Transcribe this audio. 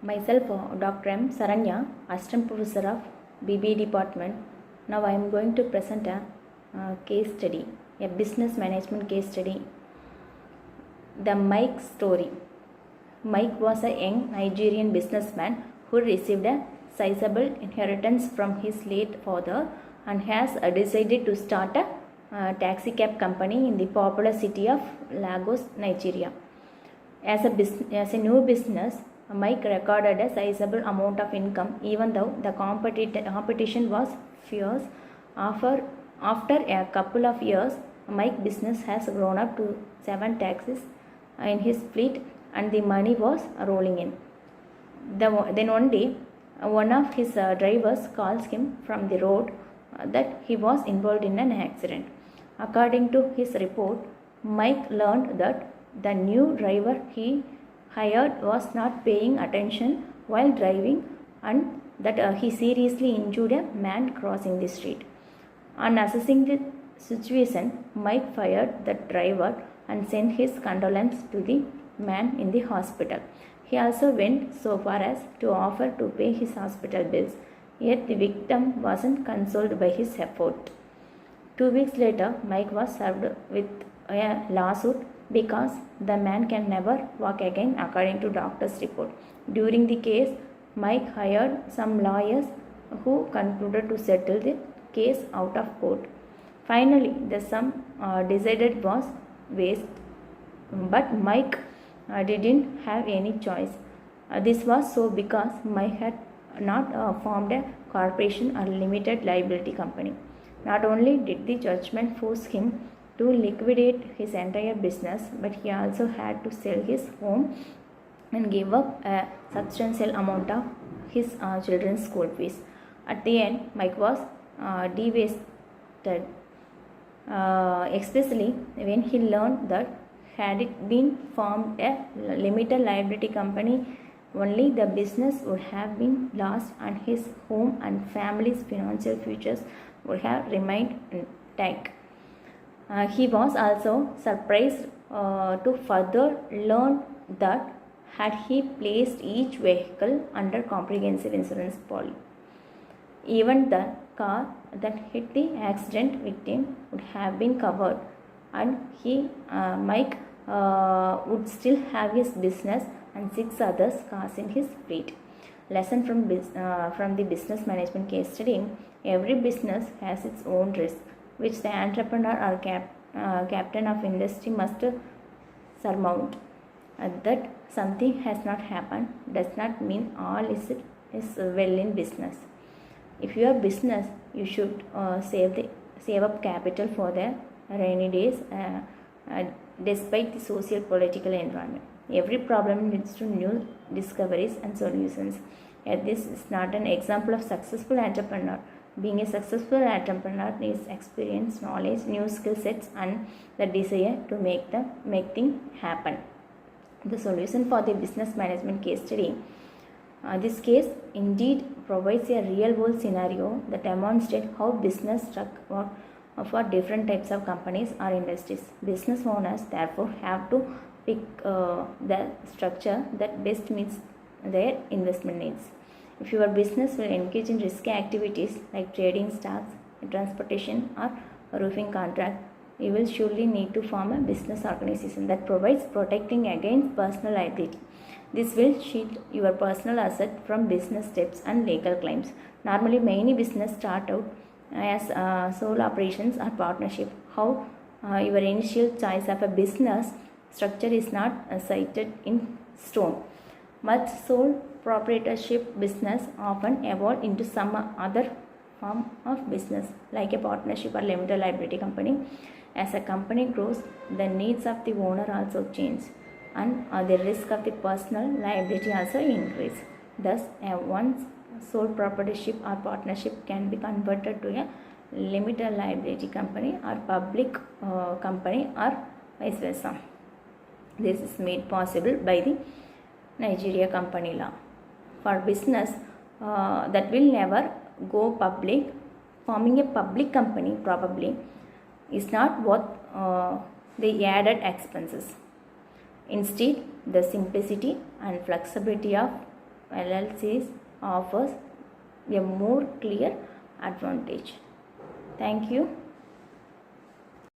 Myself, Dr.M.Saranya, Assistant Professor of BBA Department. Now I am going to present a case study, a business management case study. The Mike story. Mike was a young Nigerian businessman who received a sizable inheritance from his late father and has decided to start a taxi cab company in the popular city of Lagos, Nigeria. As a new business, Mike recorded a sizable amount of income even though the competition was fierce. After a couple of years, Mike's business has grown up to 7 taxis in his fleet and the money was rolling in. Then one day, one of his drivers calls him from the road that he was involved in an accident. According to his report, Mike learned that the new driver he hired was not paying attention while driving and that he seriously injured a man crossing the street. On assessing the situation, Mike fired the driver and sent his condolences to the man in the hospital. He also went so far as to offer to pay his hospital bills, yet the victim wasn't consoled by his effort. 2 weeks later, Mike was served with a lawsuit because the man can never walk again according to doctor's report. During the case, Mike hired some lawyers who concluded to settle the case out of court. Finally, the sum decided was waste, but Mike didn't have any choice. This was so because Mike had not formed a corporation or limited liability company. Not only did the judgment force him to liquidate his entire business, but he also had to sell his home and give up a substantial amount of his children's school fees. At the end, Mike was devastated, especially when he learned that had it been formed a limited liability company, only the business would have been lost and his home and family's financial futures would have remained intact. He was also surprised to further learn that had he placed each vehicle under comprehensive insurance policy, even the car that hit the accident victim would have been covered, and Mike would still have his business and 6 other cars in his fleet. Lesson from the business management case study: every business has its own risk, which the entrepreneur or captain of industry must surmount. That something has not happened does not mean all is well in business. If you are business, you should save up capital for the rainy days, despite the social political environment. Every problem leads to new discoveries and solutions. Yet this is not an example of successful entrepreneur. Being a successful entrepreneur needs experience, knowledge, new skill sets, and the desire to make things happen. The solution for the business management case study. This case indeed provides a real-world scenario that demonstrates how business work for different types of companies or industries. Business owners therefore have to pick the structure that best meets their investment needs. If your business will engage in risky activities like trading stocks, transportation, or roofing contract, you will surely need to form a business organization that provides protecting against personal liability. This will shield your personal asset from business debts and legal claims. Normally, many businesses start out as sole operations or partnership. How your initial choice of a business structure is not cited in stone. Much sole proprietorship business often evolve into some other form of business like a partnership or limited liability company. As a company grows, the needs of the owner also change and the risk of the personal liability also increase. Thus, one sole proprietorship or partnership can be converted to a limited liability company or public company or vice versa. This is made possible by the Nigeria company law. For business that will never go public, forming a public company probably is not worth the added expenses. Instead, the simplicity and flexibility of LLCs offers a more clear advantage. Thank you.